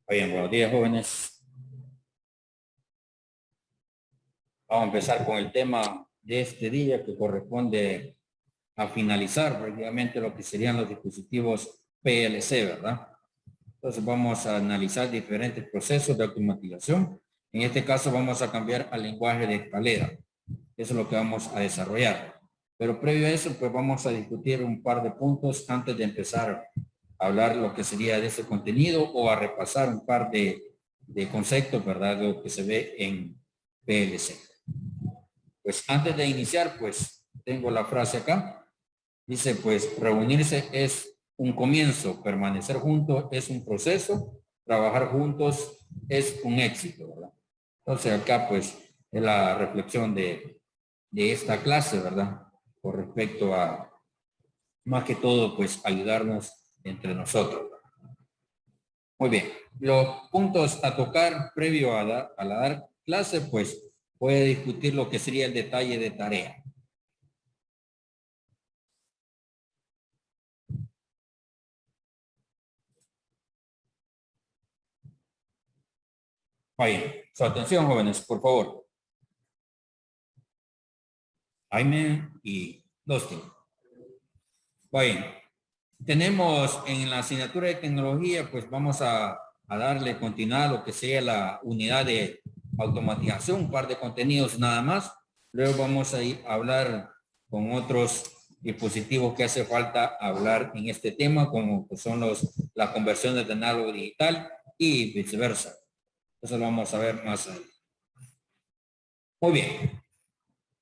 Bien, buenos días, jóvenes. Vamos a empezar con el tema de este día que corresponde a finalizar prácticamente lo que serían los dispositivos PLC, ¿verdad? Entonces vamos a analizar diferentes procesos de automatización. En este caso vamos a cambiar al lenguaje de escalera. Eso es lo que vamos a desarrollar. Pero previo a eso, pues vamos a discutir un par de puntos antes de empezar a hablar lo que sería de ese contenido o a repasar un par de conceptos, ¿verdad? De lo que se ve en PLC. Pues antes de iniciar, pues tengo la frase acá. Dice, pues reunirse es un comienzo, permanecer juntos es un proceso, trabajar juntos es un éxito, ¿verdad? Entonces acá pues es la reflexión de esta clase, ¿verdad? Con respecto a, más que todo, pues ayudarnos entre nosotros. Muy bien, los puntos a tocar previo a la dar clase, pues voy a discutir lo que sería el detalle de tarea. Ahí, su atención, jóvenes, por favor. Jaime y Dustin. Bueno, tenemos en la asignatura de tecnología, pues vamos a darle continuidad a lo que sea la unidad de automatización, un par de contenidos nada más. Luego vamos a ir a hablar con otros dispositivos que hace falta hablar en este tema, como son las conversiones de análogo digital y viceversa. Eso lo vamos a ver más adelante. Muy bien.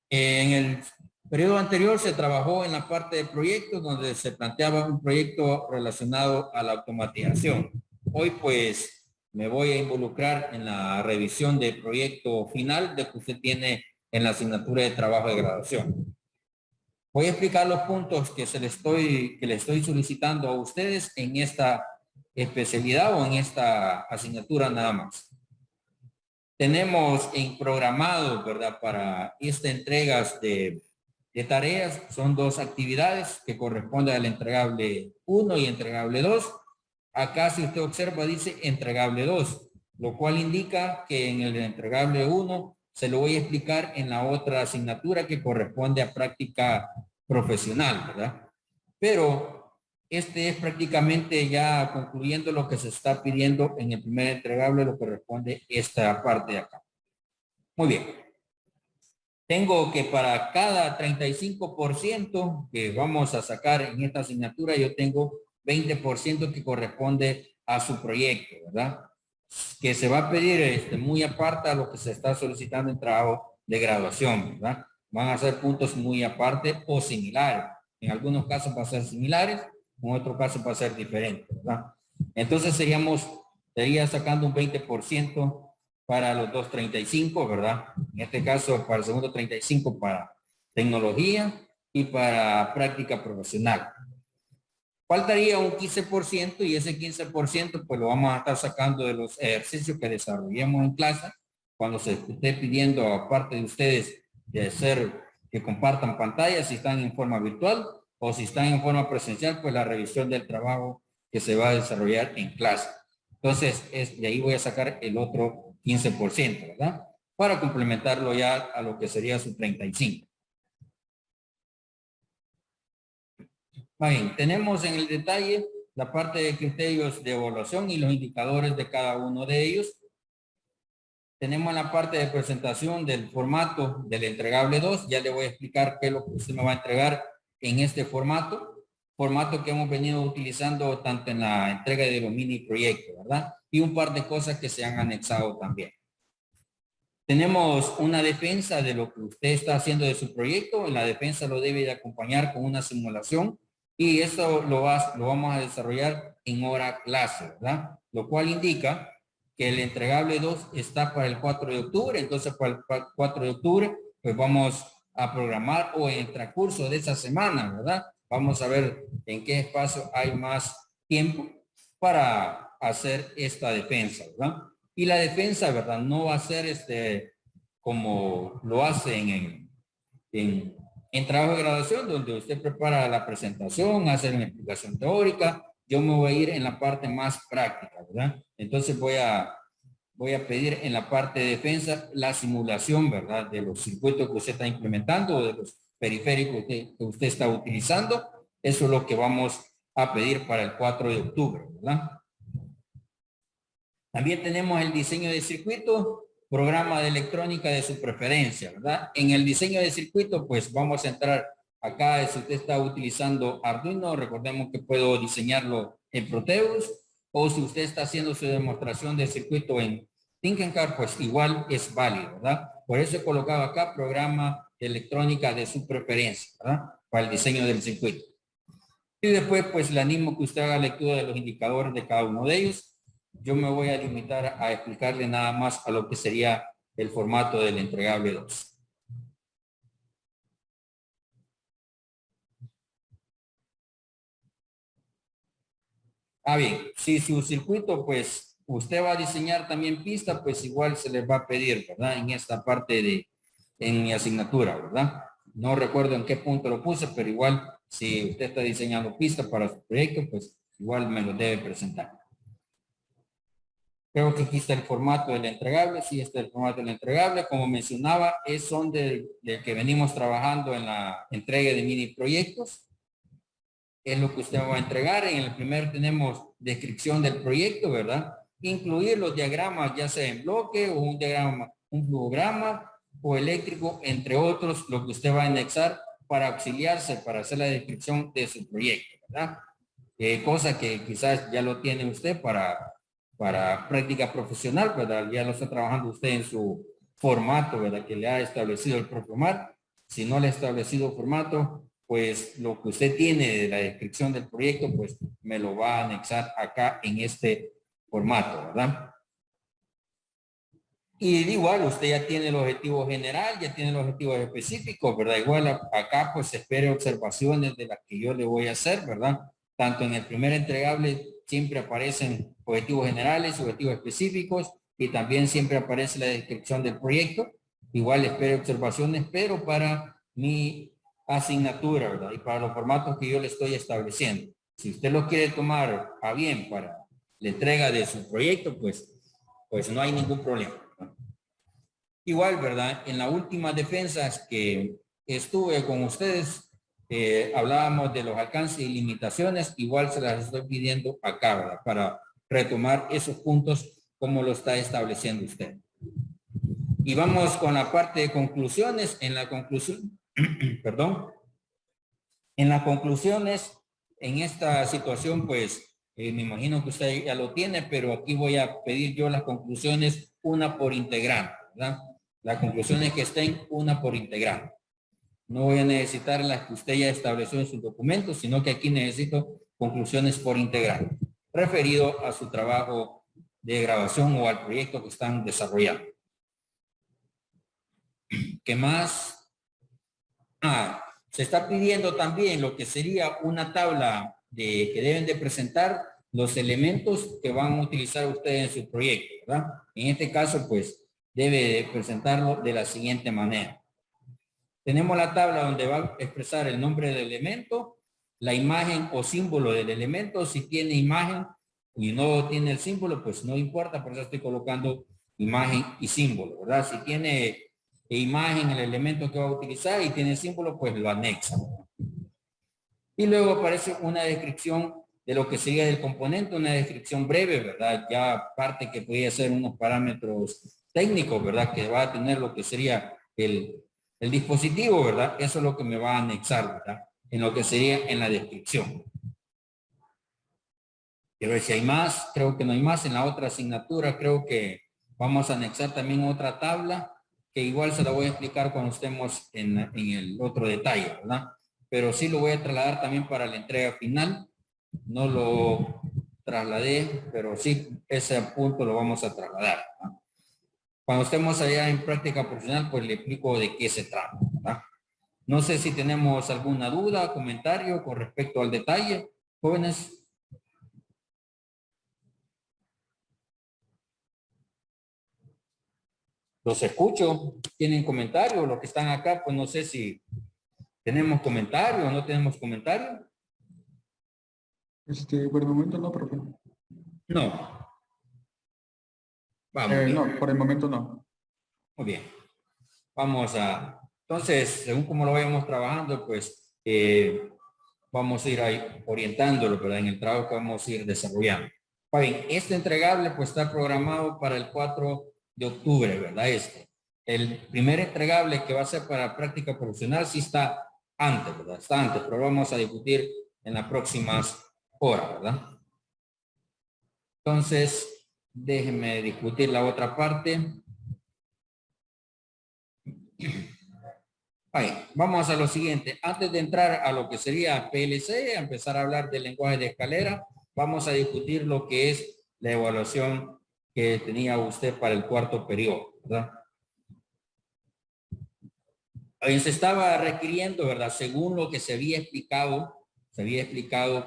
En el periodo anterior se trabajó en la parte de proyectos donde se planteaba un proyecto relacionado a la automatización. Hoy pues me voy a involucrar en la revisión del proyecto final de que usted tiene en la asignatura de trabajo de graduación. Voy a explicar los puntos que le estoy solicitando a ustedes en esta especialidad o en esta asignatura nada más. Tenemos en programado, ¿verdad? Para esta entregas de tareas, son dos actividades que corresponden al entregable 1 y entregable 2. Acá, si usted observa, dice entregable 2, lo cual indica que en el entregable 1 se lo voy a explicar en la otra asignatura que corresponde a práctica profesional, ¿verdad? Pero este es prácticamente ya concluyendo lo que se está pidiendo en el primer entregable, lo que responde esta parte de acá. Muy bien. Tengo que para cada 35% que vamos a sacar en esta asignatura, yo tengo 20% que corresponde a su proyecto, ¿verdad? Que se va a pedir muy aparte a lo que se está solicitando en trabajo de graduación, ¿verdad? Van a ser puntos muy aparte o similares. En algunos casos va a ser similares, en otros casos va a ser diferente, ¿verdad? Entonces sería sacando un 20% para los 235, ¿verdad? En este caso, para el segundo 35 para tecnología y para práctica profesional. Faltaría un 15% y ese 15% pues lo vamos a estar sacando de los ejercicios que desarrollemos en clase cuando se esté pidiendo aparte de ustedes de hacer que compartan pantallas si están en forma virtual o si están en forma presencial, pues la revisión del trabajo que se va a desarrollar en clase. Entonces, de ahí voy a sacar el otro 15%, ¿verdad? Para complementarlo ya a lo que sería su 35. Bien, tenemos en el detalle la parte de criterios de evaluación y los indicadores de cada uno de ellos. Tenemos la parte de presentación del formato del entregable 2. Ya le voy a explicar qué es lo que usted me va a entregar en este formato que hemos venido utilizando tanto en la entrega de los mini proyectos, ¿verdad? Y un par de cosas que se han anexado también. Tenemos una defensa de lo que usted está haciendo de su proyecto. La defensa lo debe de acompañar con una simulación y eso lo vamos a desarrollar en hora clase, ¿verdad? Lo cual indica que el entregable 2 está para el 4 de octubre. Entonces, para el 4 de octubre, pues vamos a programar o en el transcurso de esa semana, ¿verdad? Vamos a ver en qué espacio hay más tiempo para hacer esta defensa, ¿verdad? Y la defensa, ¿verdad? No va a ser como lo hacen en trabajo de graduación, donde usted prepara la presentación, hace una explicación teórica yo me voy a ir en la parte más práctica, ¿verdad? Entonces voy a pedir en la parte de defensa la simulación, ¿verdad? De los circuitos que usted está implementando o de los periféricos que usted está utilizando. Eso es lo que vamos a pedir para el 4 de octubre, ¿verdad? También tenemos el diseño de circuito, programa de electrónica de su preferencia, ¿verdad? En el diseño de circuito, pues vamos a entrar acá. Si usted está utilizando Arduino, recordemos que puedo diseñarlo en Proteus, o si usted está haciendo su demostración de circuito en Tinkercad, pues igual es válido, ¿verdad? Por eso he colocado acá programa de electrónica de su preferencia, ¿verdad? Para el diseño del circuito. Y después, pues le animo que usted haga lectura de los indicadores de cada uno de ellos. Yo me voy a limitar a explicarle nada más a lo que sería el formato del entregable 2. Bien, si su circuito, pues usted va a diseñar también pista, pues igual se les va a pedir, ¿verdad? En esta parte en mi asignatura, ¿verdad? No recuerdo en qué punto lo puse, pero igual si usted está diseñando pista para su proyecto, pues igual me lo debe presentar. Creo que aquí está el formato del entregable. Sí, está el formato del entregable. Como mencionaba, son del que venimos trabajando en la entrega de mini proyectos. Es lo que usted va a entregar. En el primero tenemos descripción del proyecto, ¿verdad? Incluir los diagramas, ya sea en bloque o un diagrama, un flujograma o eléctrico, entre otros, lo que usted va a anexar para auxiliarse, para hacer la descripción de su proyecto, ¿verdad? Cosa que quizás ya lo tiene usted para práctica profesional, ¿verdad? Ya lo está trabajando usted en su formato, ¿verdad? Que le ha establecido el propio MAR. Si no le ha establecido formato, pues lo que usted tiene de la descripción del proyecto, pues me lo va a anexar acá en este formato, ¿verdad? Y igual usted ya tiene el objetivo general, ya tiene los objetivos específicos, ¿verdad? Igual acá pues espere observaciones de las que yo le voy a hacer, ¿verdad? Tanto en el primer entregable siempre aparecen objetivos generales, objetivos específicos y también siempre aparece la descripción del proyecto. Igual espere observaciones, pero para mi asignatura, ¿verdad? Y para los formatos que yo le estoy estableciendo. Si usted lo quiere tomar a bien para la entrega de su proyecto, pues no hay ningún problema. Igual, ¿verdad? En las últimas defensas que estuve con ustedes, hablábamos de los alcances y limitaciones. Igual se las estoy pidiendo acá, ¿verdad? Para retomar esos puntos como lo está estableciendo usted. Y vamos con la parte de conclusiones. En la conclusión, perdón, en las conclusiones, en esta situación, pues me imagino que usted ya lo tiene, pero aquí voy a pedir yo las conclusiones una por integrante, ¿verdad? Las conclusiones que estén una por integrante. No voy a necesitar las que usted ya estableció en sus documentos, sino que aquí necesito conclusiones por integrante, referido a su trabajo de grabación o al proyecto que están desarrollando. ¿Qué más? Se está pidiendo también lo que sería una tabla que deben de presentar los elementos que van a utilizar ustedes en su proyecto, ¿verdad? En este caso, pues, debe de presentarlo de la siguiente manera. Tenemos la tabla donde va a expresar el nombre del elemento, la imagen o símbolo del elemento. Si tiene imagen y no tiene el símbolo, pues no importa, por eso estoy colocando imagen y símbolo, ¿verdad? Si tiene imagen el elemento que va a utilizar y tiene símbolo, pues lo anexa. Y luego aparece una descripción de lo que sería del componente, una descripción breve, ¿verdad? Ya parte que podría ser unos parámetros técnicos, ¿verdad? Que va a tener lo que sería el dispositivo, ¿verdad? Eso es lo que me va a anexar, ¿verdad? En lo que sería en la descripción. Quiero ver si hay más, creo que no hay más. En la otra asignatura creo que vamos a anexar también otra tabla, que igual se la voy a explicar cuando estemos en el otro detalle, ¿verdad? Pero sí lo voy a trasladar también para la entrega final. No lo trasladé, pero sí ese punto lo vamos a trasladar, ¿verdad? Cuando estemos allá en práctica profesional, pues le explico de qué se trata, ¿verdad? No sé si tenemos alguna duda, comentario con respecto al detalle, jóvenes. Los escucho, tienen comentarios, los que están acá, pues no sé si tenemos comentario o no tenemos comentario. Por el momento no, profe. No. Vamos, bien. No, por el momento no. Muy bien. Vamos a, entonces, según como lo vayamos trabajando, pues vamos a ir ahí orientándolo, ¿verdad? En el trabajo que vamos a ir desarrollando. Bien, este entregable pues está programado para el 4 de octubre, ¿verdad? El primer entregable que va a ser para práctica profesional sí está antes, ¿verdad? Está antes, pero vamos a discutir en las próximas horas, ¿verdad? Entonces, déjenme discutir la otra parte. Vamos a lo siguiente. Antes de entrar a lo que sería PLC, a empezar a hablar del lenguaje de escalera, vamos a discutir lo que es la evaluación que tenía usted para el cuarto periodo, ¿verdad? Se estaba requiriendo, ¿verdad? Según lo que se había explicado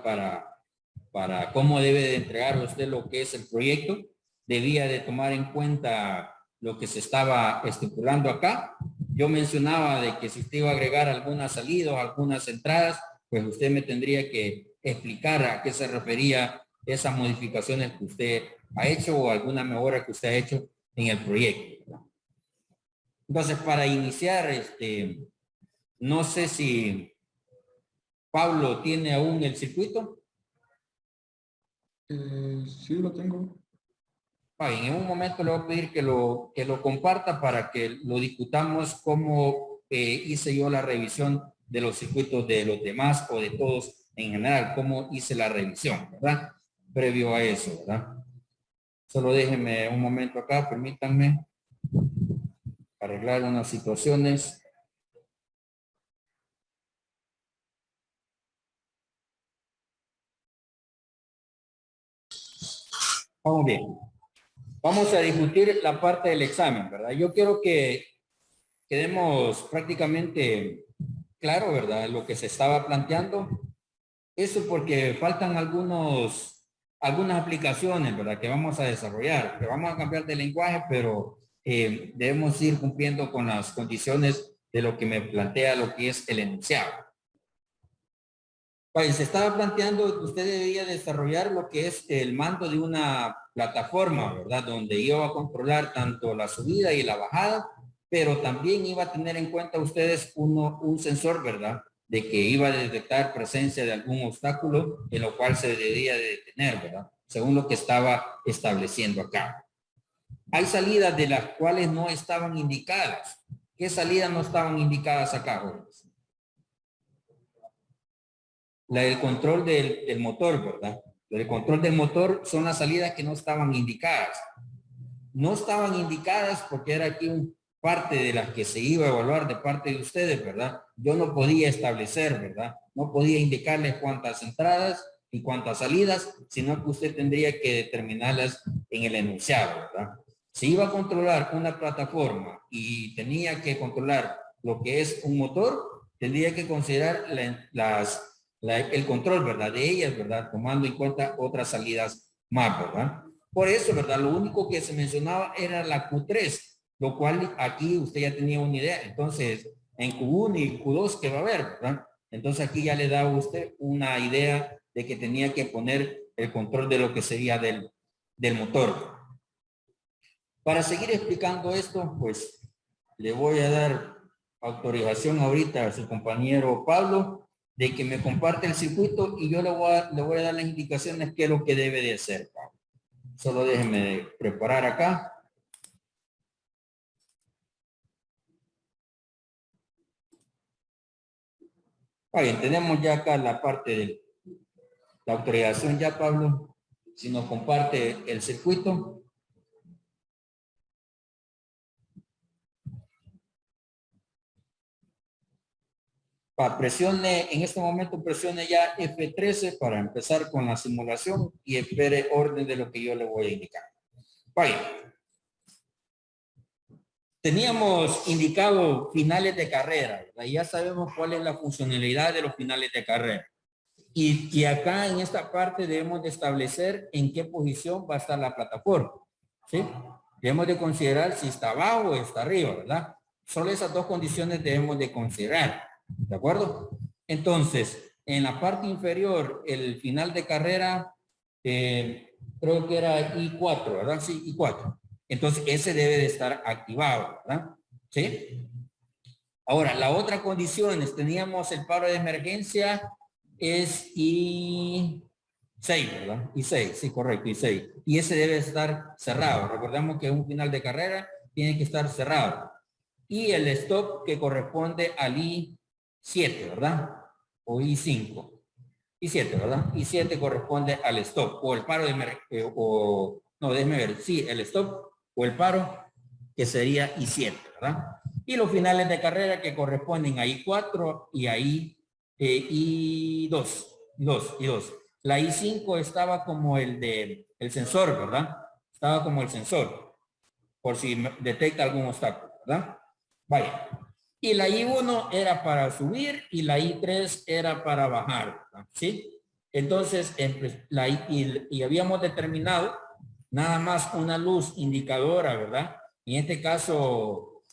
para cómo debe de entregar usted lo que es el proyecto, debía de tomar en cuenta lo que se estaba estipulando acá. Yo mencionaba de que si usted iba a agregar algunas salidas, algunas entradas, pues usted me tendría que explicar a qué se refería esas modificaciones que usted ha hecho o alguna mejora que usted ha hecho en el proyecto, ¿verdad? Entonces, para iniciar, no sé si Pablo tiene aún el circuito. Sí, lo tengo. En un momento le voy a pedir que lo comparta para que lo discutamos cómo hice yo la revisión de los circuitos de los demás o de todos en general, cómo hice la revisión, ¿verdad? Previo a eso, ¿verdad? Solo déjenme un momento acá, permítanme arreglar unas situaciones. Vamos bien. Vamos a discutir la parte del examen, ¿verdad? Yo quiero que quedemos prácticamente claro, ¿verdad? Lo que se estaba planteando. Eso porque faltan algunas aplicaciones, ¿verdad? Que vamos a desarrollar, que vamos a cambiar de lenguaje, pero debemos ir cumpliendo con las condiciones de lo que me plantea lo que es el enunciado. Pues se estaba planteando que usted debería desarrollar lo que es el mando de una plataforma, ¿verdad? Donde iba a controlar tanto la subida y la bajada, pero también iba a tener en cuenta ustedes un sensor, ¿verdad? De que iba a detectar presencia de algún obstáculo en lo cual se debía de detener, ¿verdad? Según lo que estaba estableciendo acá. Hay salidas de las cuales no estaban indicadas. ¿Qué salidas no estaban indicadas acá, jóvenes? La del control del motor, ¿verdad? El control del motor son las salidas que no estaban indicadas. No estaban indicadas porque era aquí parte de las que se iba a evaluar de parte de ustedes, ¿verdad? Yo no podía establecer, ¿verdad? No podía indicarles cuántas entradas y cuántas salidas, sino que usted tendría que determinarlas en el enunciado, ¿verdad? Si iba a controlar una plataforma y tenía que controlar lo que es un motor, tendría que considerar el control, ¿verdad? De ellas, ¿verdad? Tomando en cuenta otras salidas más, ¿verdad? Por eso, ¿verdad? Lo único que se mencionaba era la Q3, lo cual aquí usted ya tenía una idea. Entonces, en Q1 y Q2, ¿qué va a haber, verdad? Entonces aquí ya le da a usted una idea de que tenía que poner el control de lo que sería del motor. Para seguir explicando esto, pues le voy a dar autorización ahorita a su compañero Pablo de que me comparte el circuito y yo le voy a dar las indicaciones qué es lo que debe de hacer, Pablo. Solo déjenme preparar acá. Bien, tenemos ya acá la parte de la autorización ya, Pablo. Si nos comparte el circuito. Presione, en este momento presione ya F13 para empezar con la simulación y espere orden de lo que yo le voy a indicar. Vaya. Teníamos indicado finales de carrera, ¿verdad? Ya sabemos cuál es la funcionalidad de los finales de carrera. Y acá en esta parte debemos de establecer en qué posición va a estar la plataforma, ¿sí? Debemos de considerar si está abajo o está arriba, ¿verdad? Solo esas dos condiciones debemos de considerar, ¿de acuerdo? Entonces, en la parte inferior, el final de carrera, creo que era I4, ¿verdad? Sí, I4. Entonces, ese debe de estar activado, ¿verdad? ¿Sí? Ahora, la otra condición es, teníamos el paro de emergencia, es I6, ¿verdad? I6, sí, correcto, I6. Y ese debe estar cerrado. Recordemos que un final de carrera tiene que estar cerrado. Y el stop que corresponde al I7, ¿verdad? O I5. I7, ¿verdad? I7 corresponde al stop o el paro de emergencia, no, déjeme ver, sí, el stop o el paro que sería I7, ¿verdad? Y los finales de carrera que corresponden a I4 y a I2, I2. La I5 estaba como el sensor, ¿verdad? Estaba como el sensor, por si detecta algún obstáculo, ¿verdad? Vaya. Y la I1 era para subir y la I3 era para bajar, ¿verdad? ¿Sí? Entonces, y habíamos determinado nada más una luz indicadora, ¿verdad? En este caso,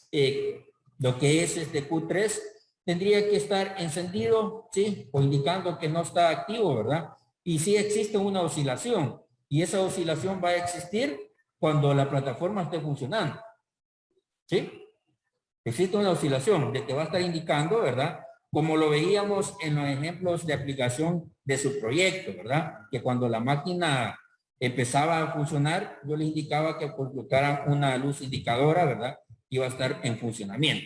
lo que es este Q3 tendría que estar encendido, ¿sí? O indicando que no está activo, ¿verdad? Y sí existe una oscilación. Y esa oscilación va a existir cuando la plataforma esté funcionando. ¿Sí? Existe una oscilación de que va a estar indicando, ¿verdad? Como lo veíamos en los ejemplos de aplicación de su proyecto, ¿verdad? Que cuando la máquina empezaba a funcionar, yo le indicaba que colocaran una luz indicadora, ¿verdad? Iba a estar en funcionamiento.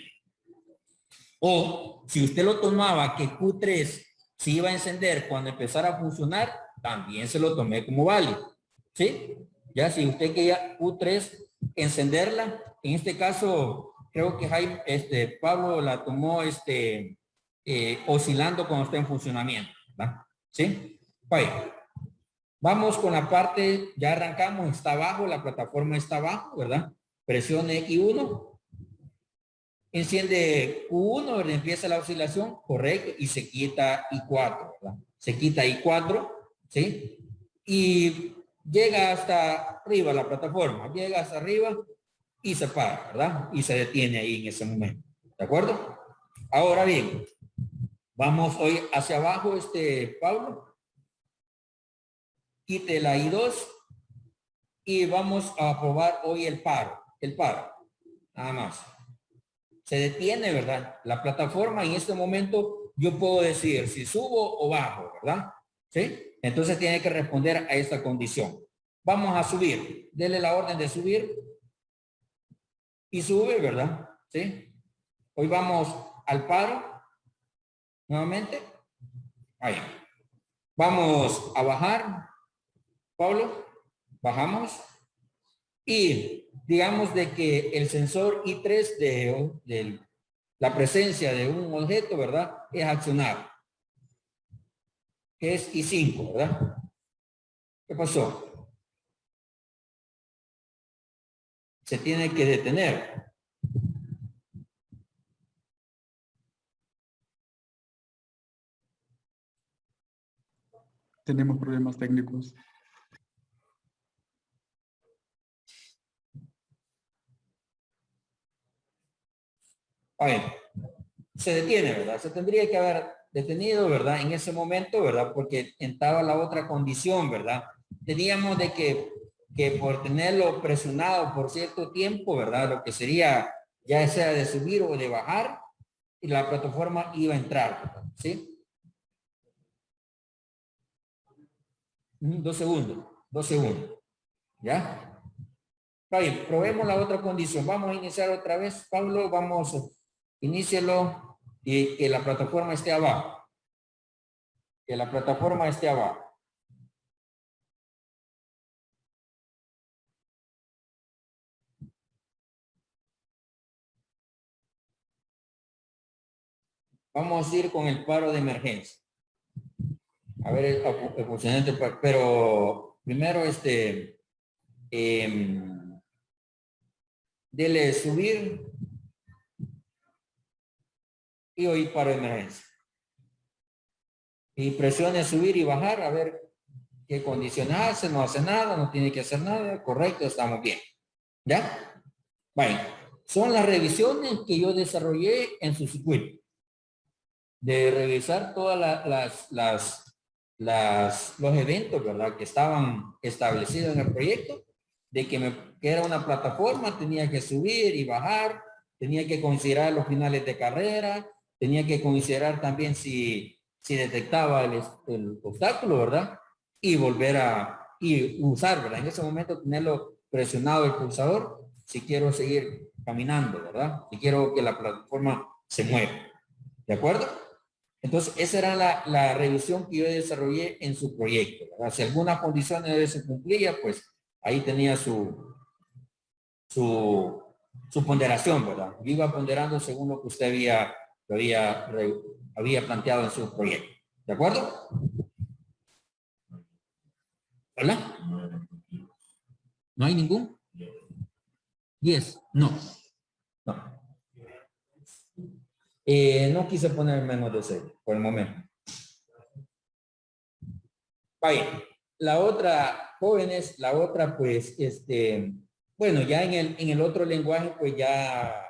O si usted lo tomaba que Q3 se iba a encender cuando empezara a funcionar, también se lo tomé como válido. ¿Sí? Ya si usted quería Q3 encenderla, en este caso creo que Jaime, Pablo la tomó oscilando cuando está en funcionamiento. ¿verdad? ¿Sí? Vaya. Vamos con la parte, ya arrancamos, está abajo, la plataforma está abajo, ¿verdad? Presione I1. Enciende Q1, ¿verdad? Empieza la oscilación, correcto, y se quita I4, ¿verdad? Se quita I4, ¿sí? Y llega hasta arriba la plataforma, llega hasta arriba y se para, ¿verdad? Y se detiene ahí en ese momento, ¿de acuerdo? Ahora bien, vamos hoy hacia abajo, Pablo, quite la I2 y vamos a probar hoy el paro, nada más. Se detiene, ¿verdad? La plataforma en este momento yo puedo decir si subo o bajo, ¿verdad? ¿Sí? Entonces tiene que responder a esta condición. Vamos a subir. Dele la orden de subir y sube, ¿verdad? ¿Sí? Hoy vamos al paro nuevamente. Ahí. Vamos a bajar, Pablo. Bajamos. Y digamos de que el sensor I3 de la presencia de un objeto, ¿verdad? Es accionado. Que es I5, ¿verdad? ¿Qué pasó? Se tiene que detener. Tenemos problemas técnicos. Oye, se detiene, ¿verdad? Se tendría que haber detenido, ¿verdad? En ese momento, ¿verdad? Porque entraba la otra condición, ¿verdad? Teníamos de que por tenerlo presionado por cierto tiempo, ¿verdad? Lo que sería ya sea de subir o de bajar, y la plataforma iba a entrar, ¿verdad? ¿Sí? 2 segundos, ¿ya? Bien, probemos la otra condición. Vamos a iniciar otra vez, Pablo, inícielo y que la plataforma esté abajo. Que la plataforma esté abajo. Vamos a ir con el paro de emergencia. A ver el funcionamiento, pero primero dele subir y oír paro de emergencia. Y presione subir y bajar a ver qué condiciones hace, no hace nada, no tiene que hacer nada, correcto, estamos bien. ¿Ya? Bueno, son las revisiones que yo desarrollé en su circuito. de revisar todas los eventos, ¿verdad? Que estaban establecidos en el proyecto, de que era una plataforma, tenía que subir y bajar, tenía que considerar los finales de carrera, tenía que considerar también si detectaba el obstáculo, ¿verdad? Y volver y usar, ¿verdad? En ese momento tenerlo presionado el pulsador si quiero seguir caminando, ¿verdad? Si quiero que la plataforma se mueva. ¿De acuerdo? Entonces, esa era la revisión que yo desarrollé en su proyecto, ¿verdad? Si alguna condición de se cumplía, pues ahí tenía su ponderación, ¿verdad? Yo iba ponderando según lo que usted había planteado en su proyecto. ¿De acuerdo? ¿Hola? ¿No hay ningún? Yes. No. No. No quise poner menos de 6 por el momento. Vaya. La otra, jóvenes, la otra, pues, bueno, ya en el otro lenguaje, pues ya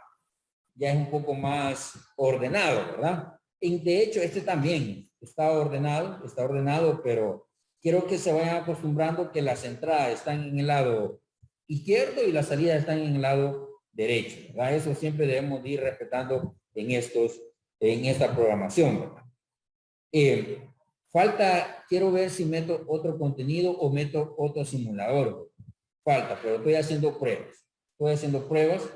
es un poco más ordenado, ¿verdad? Y de hecho, este también está ordenado, pero quiero que se vayan acostumbrando que las entradas están en el lado izquierdo y las salidas están en el lado derecho, ¿verdad? Eso siempre debemos ir respetando en esta programación, ¿verdad? Quiero ver si meto otro contenido o meto otro simulador. Falta, pero estoy haciendo pruebas. Estoy haciendo pruebas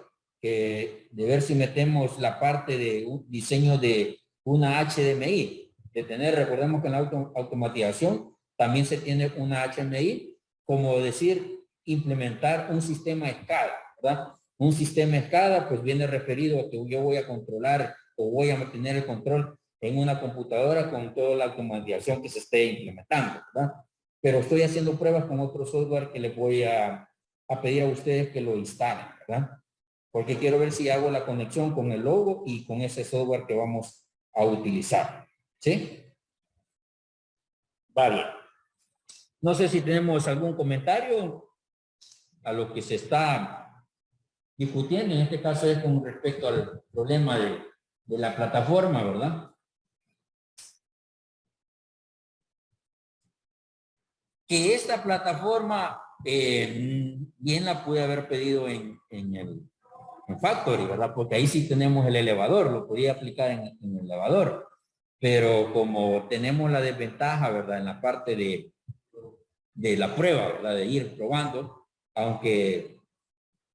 de ver si metemos la parte de un diseño de una HDMI. Recordemos que en la automatización también se tiene una HDMI, como decir, implementar un sistema SCADA, ¿verdad? Un sistema SCADA pues viene referido a que yo voy a controlar o voy a mantener el control en una computadora con toda la automatización que se esté implementando, ¿verdad? Pero estoy haciendo pruebas con otro software que les voy a pedir a ustedes que lo instalen, ¿verdad? Porque quiero ver si hago la conexión con el logo y con ese software que vamos a utilizar, ¿sí? Va bien. No sé si tenemos algún comentario a lo que se está discutiendo. En este caso es con respecto al problema de la plataforma, ¿verdad? Que esta plataforma bien la pude haber pedido en Factory, ¿verdad? Porque ahí sí tenemos el elevador, lo podía aplicar en el elevador. Pero como tenemos la desventaja, ¿verdad? En la parte de la prueba, ¿verdad? De ir probando, aunque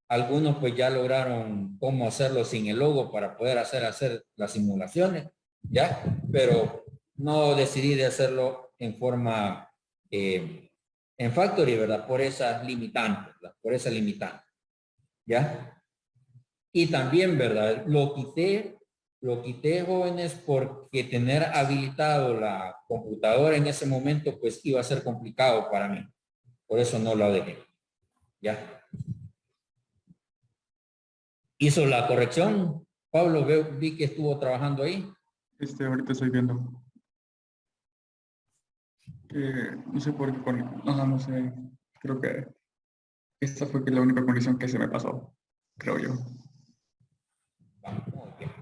algunos pues ya lograron cómo hacerlo sin el logo para poder hacer las simulaciones, ¿ya? Pero no decidí de hacerlo en forma en Factory, ¿verdad? Por esas limitantes, ¿verdad? Por esa limitante, ¿ya? Y también, ¿verdad? Lo quité, jóvenes, porque tener habilitado la computadora en ese momento, pues iba a ser complicado para mí. Por eso no lo dejé, ¿ya? Hizo la corrección. Pablo, vi que estuvo trabajando ahí. Ahorita estoy viendo. No sé por qué no sé. Creo que esta fue la única condición que se me pasó. Creo yo. Muy bien.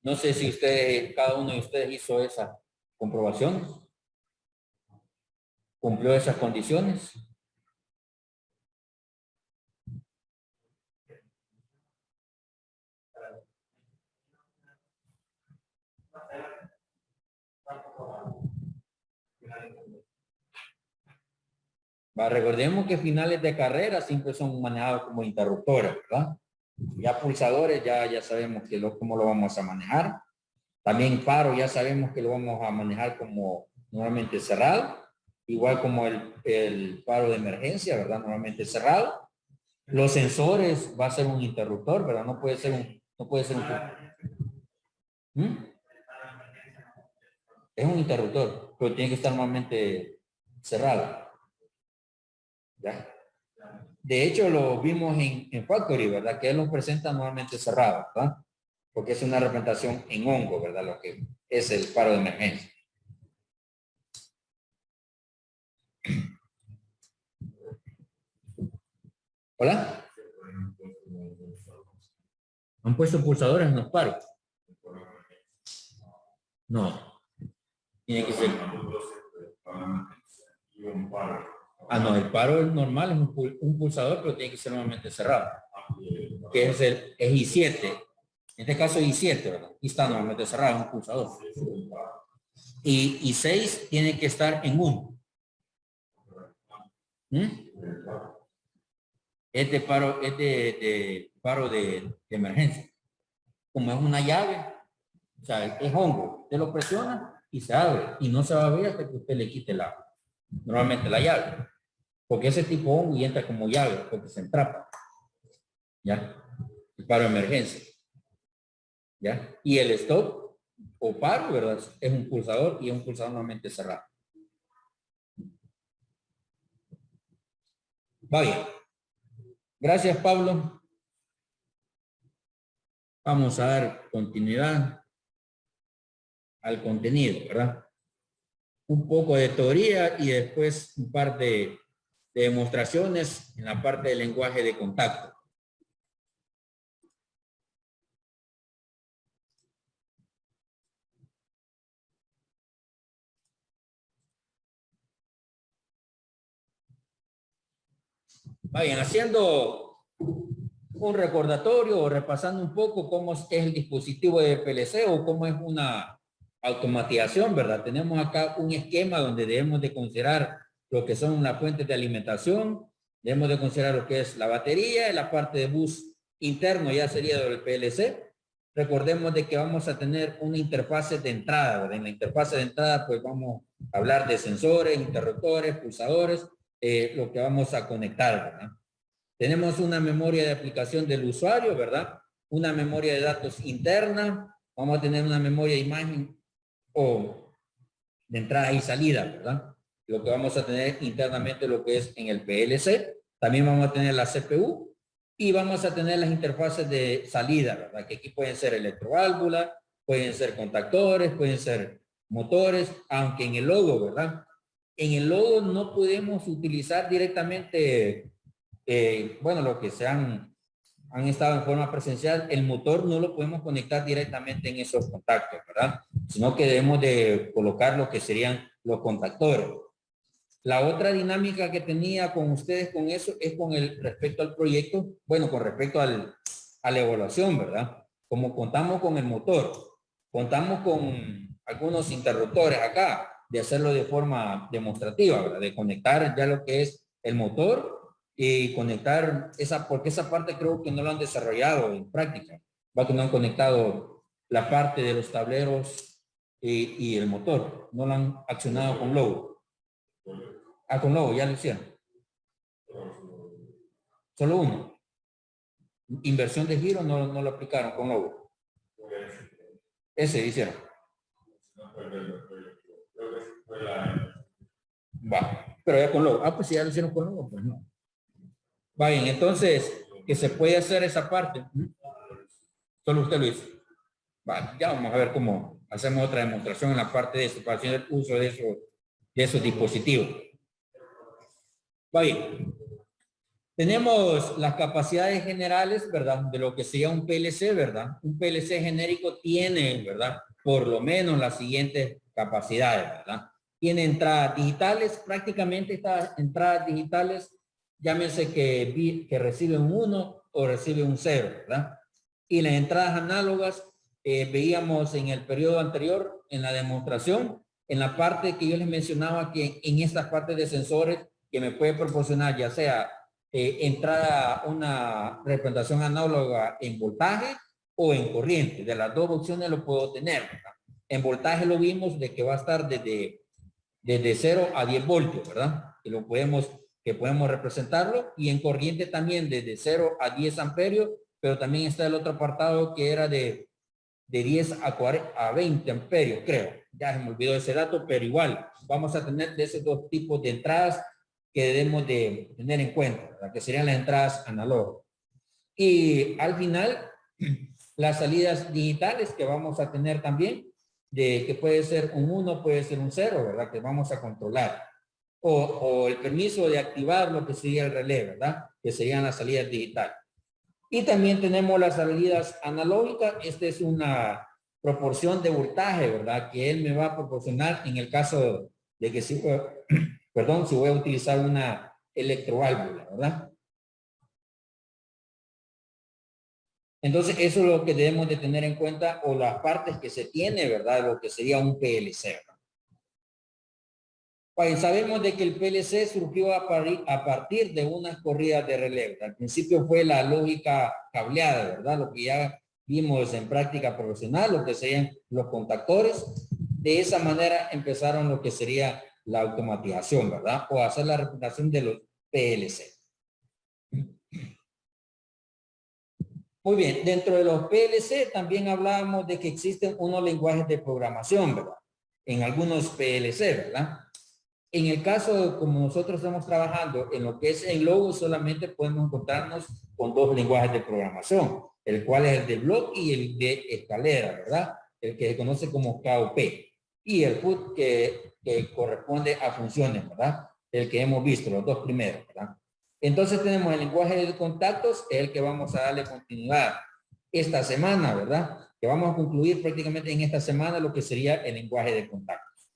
No sé si cada uno de ustedes hizo esa comprobación, cumplió esas condiciones. Recordemos que finales de carrera siempre son manejados como interruptores, ¿verdad? Ya pulsadores, ya sabemos cómo lo vamos a manejar. También paro, ya sabemos que lo vamos a manejar como normalmente cerrado, igual como el paro de emergencia, ¿verdad? Normalmente cerrado. Los sensores va a ser un interruptor, ¿verdad? No puede ser un ¿Mm? Es un interruptor, pero tiene que estar normalmente cerrado. ¿Ya? De hecho, lo vimos en Factory, ¿verdad? Que él nos presenta normalmente cerrado, ¿verdad? Porque es una representación en hongo, ¿verdad? Lo que es el paro de emergencia. ¿Hola? ¿Han puesto pulsadores en los paros? No. Tiene que ser. Ah, no, el paro normal es un pulsador, pero tiene que ser normalmente cerrado. Que es I7. En este caso I7, ¿verdad? Y está normalmente cerrado, es un pulsador. Y 6 tiene que estar en 1. Este paro es de paro de emergencia. Como es una llave, o sea, es hongo. Usted lo presiona y se abre. Y no se va a ver hasta que usted le quite normalmente la llave. Porque ese tipo hongo y entra como llave, porque se entrapa. ¿Ya? El paro de emergencia. ¿Ya? Y el stop o paro, ¿verdad? Es un pulsador y es un pulsador normalmente cerrado. Va bien. Gracias, Pablo. Vamos a dar continuidad al contenido, ¿verdad? Un poco de teoría y después un par de demostraciones en la parte del lenguaje de contacto. Vayan haciendo un recordatorio o repasando un poco cómo es el dispositivo de PLC o cómo es una automatización, ¿verdad? Tenemos acá un esquema donde debemos de considerar lo que son las fuentes de alimentación, debemos de considerar lo que es la batería y la parte de bus interno ya sería del PLC. Recordemos de que vamos a tener una interfase de entrada, ¿verdad? En la interfase de entrada pues vamos a hablar de sensores, interruptores, pulsadores, lo que vamos a conectar, ¿verdad? Tenemos una memoria de aplicación del usuario, ¿verdad? Una memoria de datos interna. Vamos a tener una memoria de imagen o de entrada y salida, ¿verdad? Lo que vamos a tener internamente lo que es en el PLC. También vamos a tener la CPU y vamos a tener las interfaces de salida, ¿verdad? Que aquí pueden ser electroválvulas, pueden ser contactores, pueden ser motores, aunque en el logo, ¿verdad? En el logo no podemos utilizar directamente bueno, los que han estado en forma presencial, el motor no lo podemos conectar directamente en esos contactos, ¿verdad? Sino que debemos de colocar lo que serían los contactores. La otra dinámica que tenía con ustedes con eso es con el respecto al proyecto, bueno, con respecto a la evaluación, ¿verdad? Como contamos con el motor, contamos con algunos interruptores acá, de hacerlo de forma demostrativa, ¿verdad? De conectar ya lo que es el motor y conectar porque esa parte creo que no lo han desarrollado en práctica, va que no han conectado la parte de los tableros y el motor, no lo han accionado con logo. Ah, con logo, ya lo hicieron. Solo uno. Inversión de giro no lo aplicaron con logo. Ese hicieron. Va, pero ya con logo. Ah, pues si ya lo hicieron con logo, pues no. Va bien, entonces, que se puede hacer esa parte. Solo usted lo hizo. Va, ya vamos a ver cómo hacemos otra demostración en la parte de esto, para hacer el uso de esos dispositivos. Va bien. Tenemos las capacidades generales, ¿verdad? De lo que sería un PLC, ¿verdad? Un PLC genérico tiene, ¿verdad? Por lo menos las siguientes capacidades, ¿verdad? Tiene entradas digitales, prácticamente estas entradas digitales, llámese que recibe un 1 o recibe un 0, ¿verdad? Y las entradas análogas, veíamos en el periodo anterior, en la demostración, en la parte que yo les mencionaba que en estas partes de sensores que me puede proporcionar ya sea entrada una representación análoga en voltaje o en corriente. De las dos opciones lo puedo tener, ¿verdad? En voltaje lo vimos de que va a estar desde 0 a 10 voltios, ¿verdad? Que podemos representarlo. Y en corriente también desde 0 a 10 amperios, pero también está el otro apartado que era de 10 a 20 amperios, creo. Ya se me olvidó ese dato, pero igual vamos a tener de esos dos tipos de entradas que debemos de tener en cuenta, ¿verdad? Que serían las entradas análogas. Y al final, las salidas digitales que vamos a tener también, de que puede ser un 1, puede ser un 0, ¿verdad? Que vamos a controlar. O el permiso de activar lo que sería el relé, ¿verdad? Que serían las salidas digitales. Y también tenemos las salidas analógicas. Esta es una proporción de voltaje, ¿verdad? Que él me va a proporcionar en el caso de que si, perdón, si voy a utilizar una electroválvula, ¿verdad? Entonces, eso es lo que debemos de tener en cuenta, o las partes que se tiene, ¿verdad? Lo que sería un PLC, ¿verdad? Pues sabemos de que el PLC surgió a partir de unas corridas de relevo. Al principio fue la lógica cableada, ¿verdad? Lo que ya vimos en práctica profesional, lo que serían los contactores. De esa manera empezaron lo que sería la automatización, ¿verdad? O hacer la representación de los PLC. Muy bien, dentro de los PLC también hablábamos de que existen unos lenguajes de programación, ¿verdad? En algunos PLC, ¿verdad? En el caso, como nosotros estamos trabajando en lo que es en Logo, solamente podemos encontrarnos con dos lenguajes de programación, el cual es el de block y el de escalera, ¿verdad? El que se conoce como KOP. Y el PUT que corresponde a funciones, ¿verdad? El que hemos visto, los dos primeros, ¿verdad? Entonces tenemos el lenguaje de contactos, el que vamos a darle continuidad esta semana, ¿verdad? Que vamos a concluir prácticamente en esta semana lo que sería el lenguaje de contactos.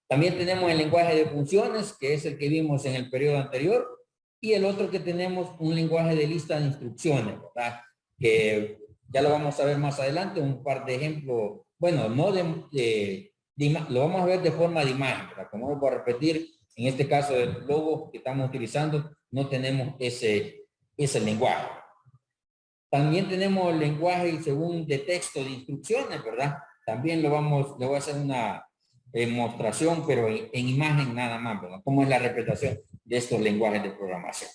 También tenemos el lenguaje de funciones, que es el que vimos en el periodo anterior, y el otro que tenemos un lenguaje de lista de instrucciones, ¿verdad? Que ya lo vamos a ver más adelante, un par de ejemplos, bueno, no lo vamos a ver de forma de imagen, ¿verdad? Como voy a repetir, en este caso del logo que estamos utilizando, no tenemos ese lenguaje. También tenemos el lenguaje según de texto de instrucciones, ¿verdad? También le voy a hacer una demostración, pero en imagen nada más, ¿verdad? Cómo es la representación de estos lenguajes de programación.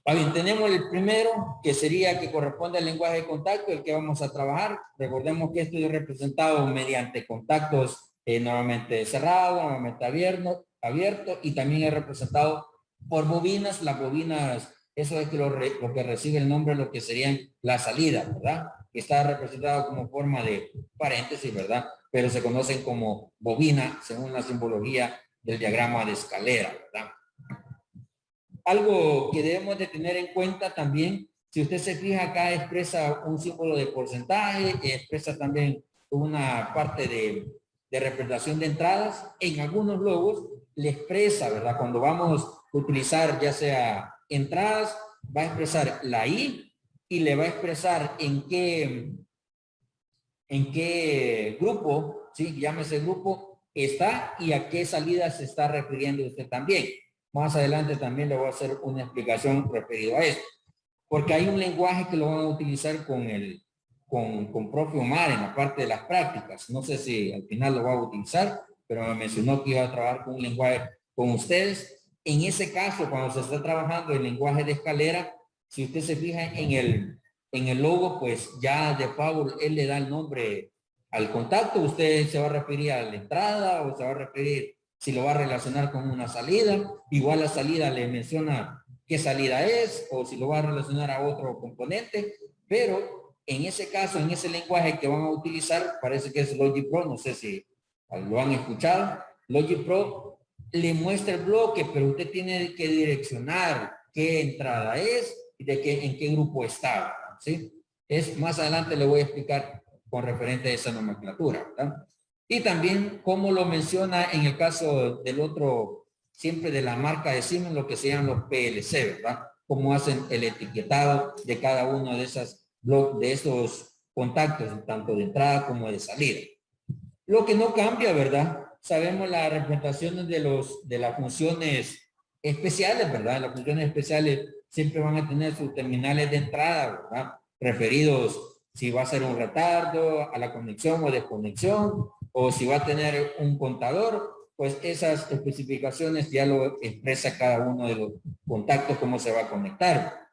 Bien, tenemos el primero, que sería que corresponde al lenguaje de contacto, el que vamos a trabajar. Recordemos que esto es representado mediante contactos normalmente cerrados, normalmente abierto, y también es representado por bobinas. Las bobinas, eso es lo que recibe el nombre, lo que serían las salidas, ¿verdad? Que está representado como forma de paréntesis, ¿verdad? Pero se conocen como bobina según la simbología del diagrama de escalera, ¿verdad? Algo que debemos de tener en cuenta también, si usted se fija acá, expresa un símbolo de porcentaje, expresa también una parte de representación de entradas. En algunos logos le expresa, ¿verdad? Cuando vamos a utilizar ya sea entradas, va a expresar la I y le va a expresar en qué grupo, ¿sí? Llámese grupo, está y a qué salida se está refiriendo usted también. Más adelante también le voy a hacer una explicación referido a esto. Porque hay un lenguaje que lo van a utilizar con profe Omar en la parte de las prácticas. No sé si al final lo va a utilizar, pero me mencionó que iba a trabajar con un lenguaje con ustedes. En ese caso, cuando se está trabajando el lenguaje de escalera, si usted se fija en el logo, pues ya de favor él le da el nombre al contacto. Usted se va a referir a la entrada o se va a referir si lo va a relacionar con una salida. Igual la salida le menciona qué salida es o si lo va a relacionar a otro componente. Pero en ese caso, en ese lenguaje que van a utilizar, parece que es Logic Pro, no sé si lo han escuchado. Logic Pro le muestra el bloque, pero usted tiene que direccionar qué entrada es y en qué grupo está, ¿sí? Más adelante le voy a explicar con referente a esa nomenclatura, ¿verdad? Y también como lo menciona en el caso del otro, siempre de la marca de Siemens, lo que se llaman los PLC, ¿verdad? Cómo hacen el etiquetado de cada uno de esos contactos, tanto de entrada como de salida. Lo que no cambia, ¿verdad? Sabemos las representaciones de las funciones especiales, ¿verdad? Las funciones especiales siempre van a tener sus terminales de entrada, ¿verdad? Referidos si va a ser un retardo a la conexión o desconexión, o si va a tener un contador, pues esas especificaciones ya lo expresa cada uno de los contactos, cómo se va a conectar.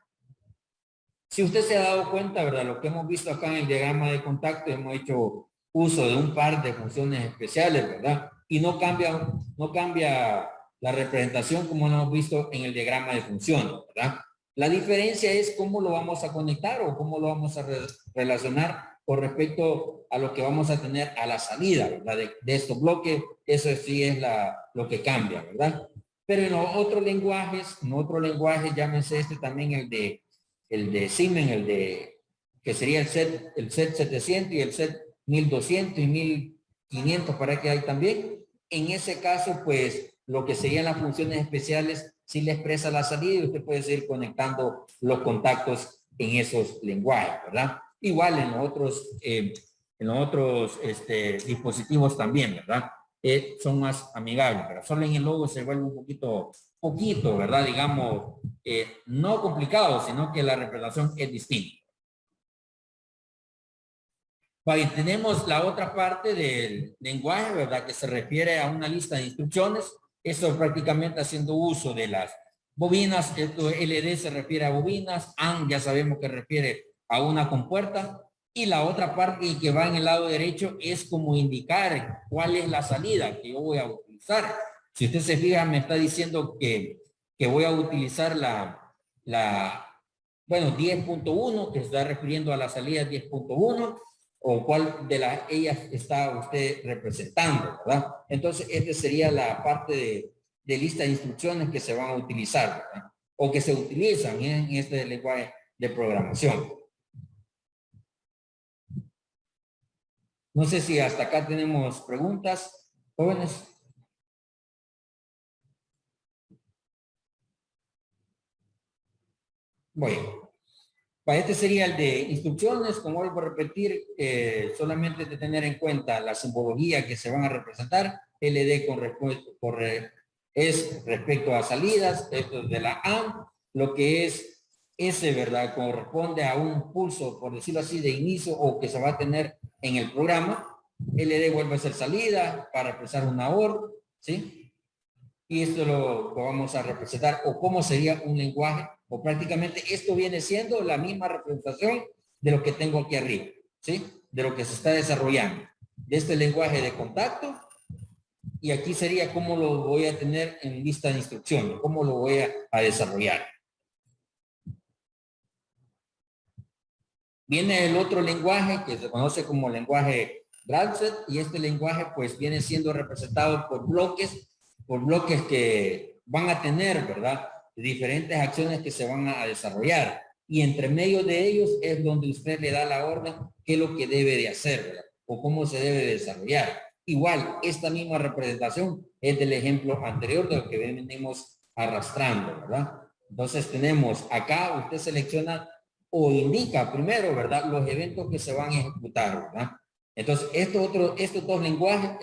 Si usted se ha dado cuenta, ¿verdad? Lo que hemos visto acá en el diagrama de contacto, hemos hecho uso de un par de funciones especiales, ¿verdad? Y no cambia la representación como lo hemos visto en el diagrama de funciones, ¿verdad? La diferencia es cómo lo vamos a conectar o cómo lo vamos a relacionar con respecto a lo que vamos a tener a la salida, ¿verdad? De estos bloques, eso sí es lo que cambia, ¿verdad? Pero en otros lenguajes, llámense este también el de Siemens, que sería el set 700 y el set 1200 y 1500 para que hay también. En ese caso, pues, lo que serían las funciones especiales, sí le expresa la salida y usted puede seguir conectando los contactos en esos lenguajes, ¿verdad? Igual en los otros dispositivos también, ¿verdad? Son más amigables, pero solo en el logo se vuelve un poquito, ¿verdad? Digamos, no complicado, sino que la representación es distinta. Vale, tenemos la otra parte del lenguaje, ¿verdad? Que se refiere a una lista de instrucciones. Eso prácticamente haciendo uso de las bobinas. Esto LD se refiere a bobinas. AND ya sabemos que refiere a una compuerta. Y la otra parte que va en el lado derecho es como indicar cuál es la salida que yo voy a utilizar. Si usted se fija, me está diciendo que voy a utilizar bueno, 10.1, que está refiriendo a la salida 10.1, o cuál de las ellas está usted representando, ¿verdad? Entonces, esta sería la parte de lista de instrucciones que se van a utilizar, ¿verdad? O que se utilizan en este lenguaje de programación. No sé si hasta acá tenemos preguntas, jóvenes. Bueno. Este sería el de instrucciones, como vuelvo a repetir, solamente de tener en cuenta la simbología que se van a representar. LD es respecto a salidas, esto es de la AND, lo que es S, ¿verdad? Corresponde a un pulso, por decirlo así, de inicio o que se va a tener en el programa. LD vuelve a ser salida para expresar una OR, ¿sí? Y esto lo vamos a representar, o cómo sería un lenguaje, o prácticamente esto viene siendo la misma representación de lo que tengo aquí arriba, ¿sí? De lo que se está desarrollando, de este lenguaje de contacto, y aquí sería cómo lo voy a tener en lista de instrucciones, cómo lo voy a desarrollar. Viene el otro lenguaje que se conoce como lenguaje Gradset, y este lenguaje pues viene siendo representado por bloques que van a tener, ¿verdad? Diferentes acciones que se van a desarrollar. Y entre medio de ellos es donde usted le da la orden qué es lo que debe de hacer, ¿verdad? O cómo se debe de desarrollar. Igual, esta misma representación es del ejemplo anterior de lo que venimos arrastrando, ¿verdad? Entonces tenemos acá, usted selecciona o indica primero, ¿verdad? Los eventos que se van a ejecutar, ¿verdad? Entonces, estos dos lenguajes,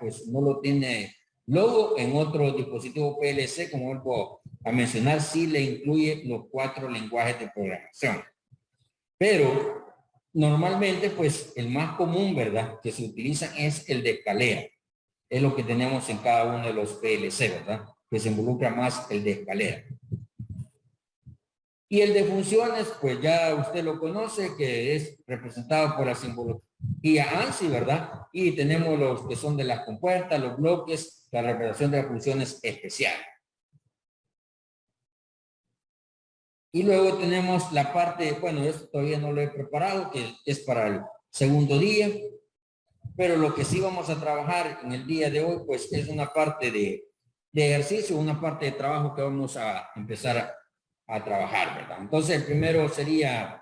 pues no lo tiene luego en otro dispositivo PLC, como vuelvo a mencionar, sí le incluye los 4 lenguajes de programación. Pero normalmente, pues el más común, ¿verdad? Que se utiliza es el de escalera. Es lo que tenemos en cada uno de los PLC, ¿verdad? Que se involucra más el de escalera. Y el de funciones, pues ya usted lo conoce, que es representado por la simbología ANSI, ¿verdad? Y tenemos los que son de las compuertas, los bloques, la representación de las funciones especiales. Y luego tenemos la parte, bueno, esto todavía no lo he preparado, que es para el segundo día, pero lo que sí vamos a trabajar en el día de hoy, pues es una parte de ejercicio, una parte de trabajo que vamos a empezar a trabajar, ¿verdad? Entonces, el primero sería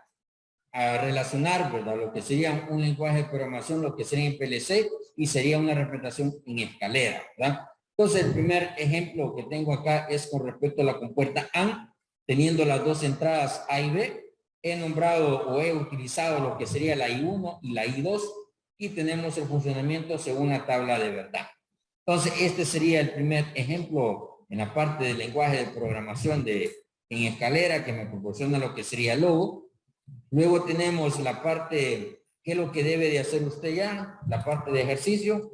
a relacionar, ¿verdad? Lo que sería un lenguaje de programación, lo que sería en PLC, y sería una representación en escalera, ¿verdad? Entonces, el primer ejemplo que tengo acá es con respecto a la compuerta AND, teniendo las dos entradas A y B. He nombrado o he utilizado lo que sería la I1 y la I2, y tenemos el funcionamiento según la tabla de verdad. Entonces, este sería el primer ejemplo en la parte del lenguaje de programación en escalera que me proporciona lo que sería el logo. Luego tenemos la parte, ¿qué es lo que debe de hacer usted ya? La parte de ejercicio.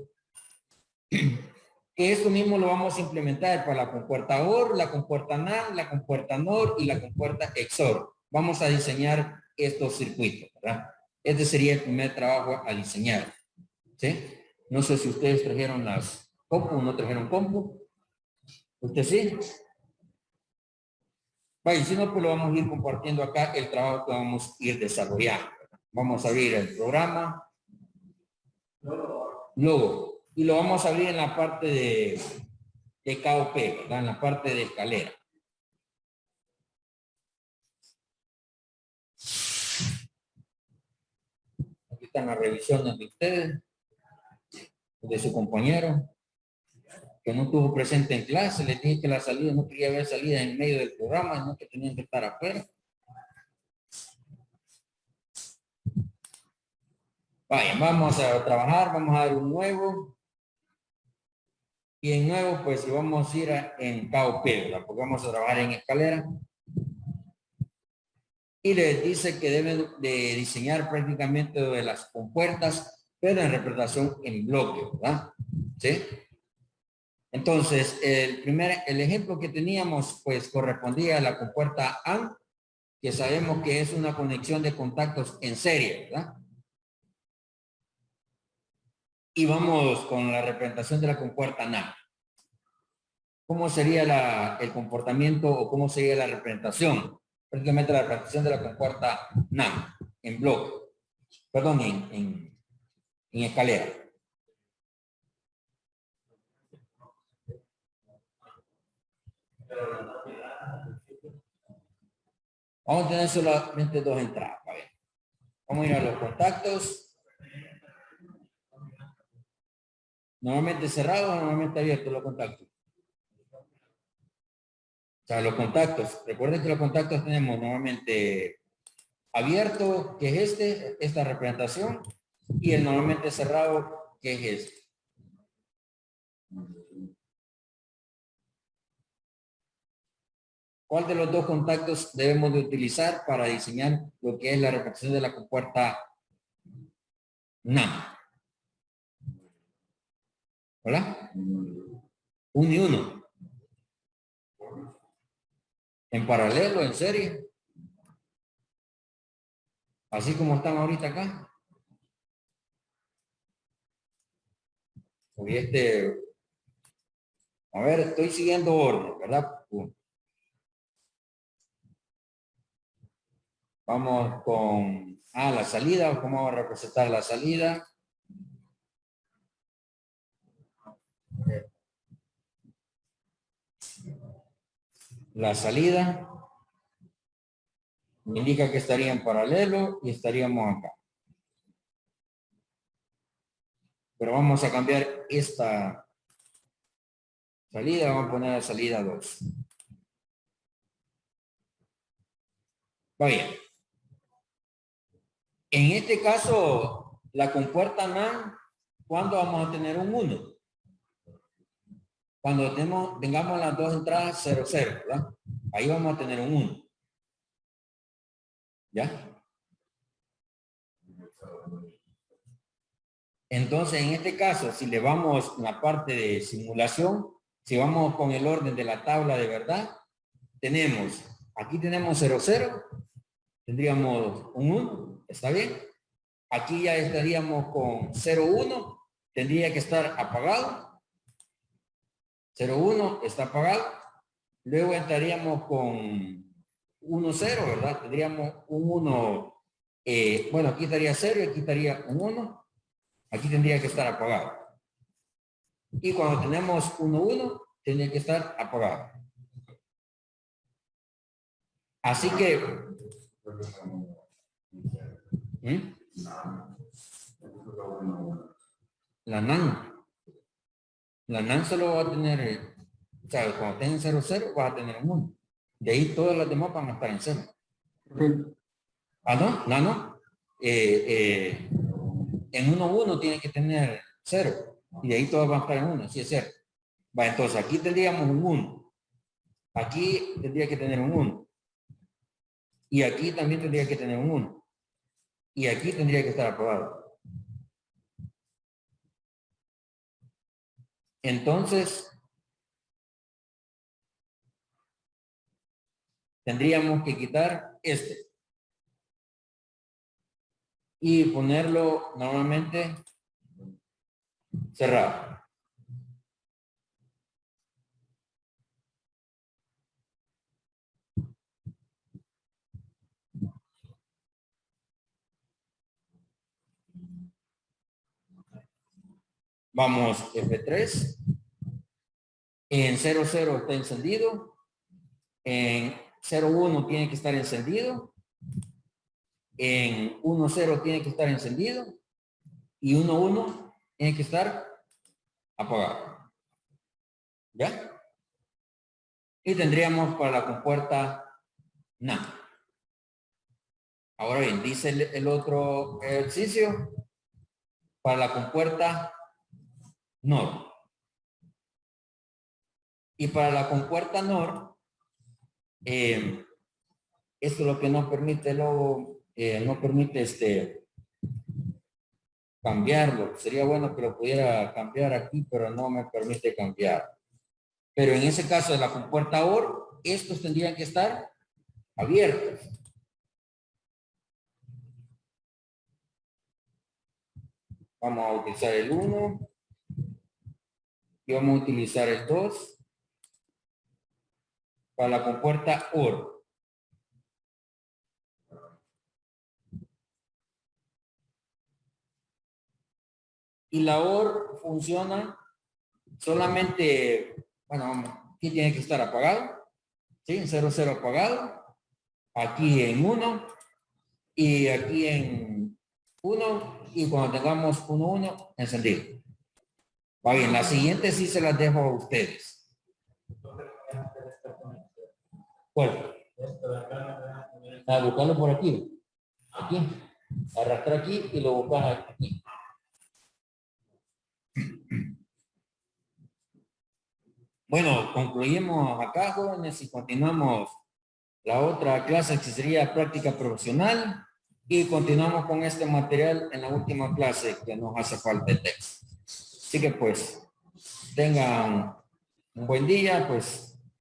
Que esto mismo lo vamos a implementar para la compuerta OR, la compuerta NAND, la compuerta NOR y la compuerta XOR. Vamos a diseñar estos circuitos, ¿verdad? Este sería el primer trabajo a diseñar. ¿Sí? No sé si ustedes trajeron las compu o no trajeron compu. ¿Usted sí? Vaya, si no, pues lo vamos a ir compartiendo acá, el trabajo que vamos a ir desarrollando. Vamos a abrir el programa. Luego, y lo vamos a abrir en la parte de KOP, ¿verdad? En la parte de escalera. Aquí están las revisiones de ustedes, de su compañero, que no estuvo presente en clase. Les dije que la salida no quería haber salida en medio del programa, no que tenían que estar afuera. Vaya, vamos a trabajar, vamos a dar un nuevo. Y en nuevo, pues si vamos a ir en KOP, ¿verdad? Porque vamos a trabajar en escalera. Y les dice que deben de diseñar prácticamente de las compuertas, pero en representación en bloque, ¿verdad? ¿Sí? Entonces, el ejemplo que teníamos, pues correspondía a la compuerta AND, que sabemos que es una conexión de contactos en serie, ¿verdad? Y vamos con la representación de la compuerta NAND. ¿Cómo sería el comportamiento o cómo sería la representación? Prácticamente la representación de la compuerta NAND en bloque, perdón, en escalera. Vamos a tener solamente dos entradas. A ver. Vamos a ir a los contactos. Normalmente cerrados o normalmente abiertos los contactos. O sea, los contactos. Recuerden que los contactos tenemos normalmente abierto, que es esta representación, y el normalmente cerrado, que es este. ¿Cuál de los dos contactos debemos de utilizar para diseñar lo que es la representación de la compuerta NAND? ¿Hola? Uno y uno. En paralelo, en serie. Así como están ahorita acá. Oye, a ver, estoy siguiendo orden, ¿verdad? Vamos con la salida. ¿Cómo vamos a representar la salida? La salida indica que estaría en paralelo y estaríamos acá. Pero vamos a cambiar esta salida, vamos a poner la salida 2. Va bien. En este caso, la compuerta NAND, ¿cuándo vamos a tener un 1? Cuando tengamos las dos entradas 0, 0, ¿verdad? Ahí vamos a tener un 1. ¿Ya? Entonces, en este caso, si le vamos a la parte de simulación, si vamos con el orden de la tabla de verdad, tenemos, aquí tenemos 0, 0, tendríamos un 1, ¿está bien? Aquí ya estaríamos con 0, 1, tendría que estar apagado. 0, 1 está apagado. Luego estaríamos con 1, 0, ¿verdad? Tendríamos un 1, bueno, aquí estaría 0 y aquí estaría un 1. Aquí tendría que estar apagado. Y cuando tenemos 1, 1, tiene que estar apagado. Así que... La NAND. La NAND solo va a tener, o sea, cuando tenga 0, 0, va a tener un 1. De ahí todas las demás van a estar en 0. ¿No? No. En 1, 1 tiene que tener 0. Y de ahí todas van a estar en 1, si es 0. Va, entonces aquí tendríamos un 1. Aquí tendría que tener un 1. Y aquí también tendría que tener un 1. Y aquí tendría que estar aprobado. Entonces, tendríamos que quitar este. Y ponerlo normalmente cerrado. Vamos F3. En 00 está encendido. En 01 tiene que estar encendido. En 10 tiene que estar encendido. Y 11 tiene que estar apagado. ¿Ya? Y tendríamos para la compuerta NAND. Ahora bien, dice el otro ejercicio para la compuerta NOR. Y para la compuerta NOR, esto es lo que no permite luego, no permite cambiarlo. Sería bueno que lo pudiera cambiar aquí, pero no me permite cambiar. Pero en ese caso de la compuerta OR, estos tendrían que estar abiertos. Vamos a utilizar el 1 y vamos a utilizar el 2 para la compuerta OR. Y la OR funciona solamente, bueno, aquí tiene que estar apagado, ¿sí? En 00 apagado, aquí en 1 y aquí en 1 y cuando tengamos 1 encendido. Va bien, la siguiente sí se las dejo a ustedes. ¿Cuál? A buscarlo por aquí. Aquí. Arrastrar aquí y lo buscan aquí. Bueno, concluimos acá, jóvenes, y continuamos la otra clase que sería práctica profesional y continuamos con este material en la última clase que nos hace falta el texto. Así que pues tengan un buen día, pues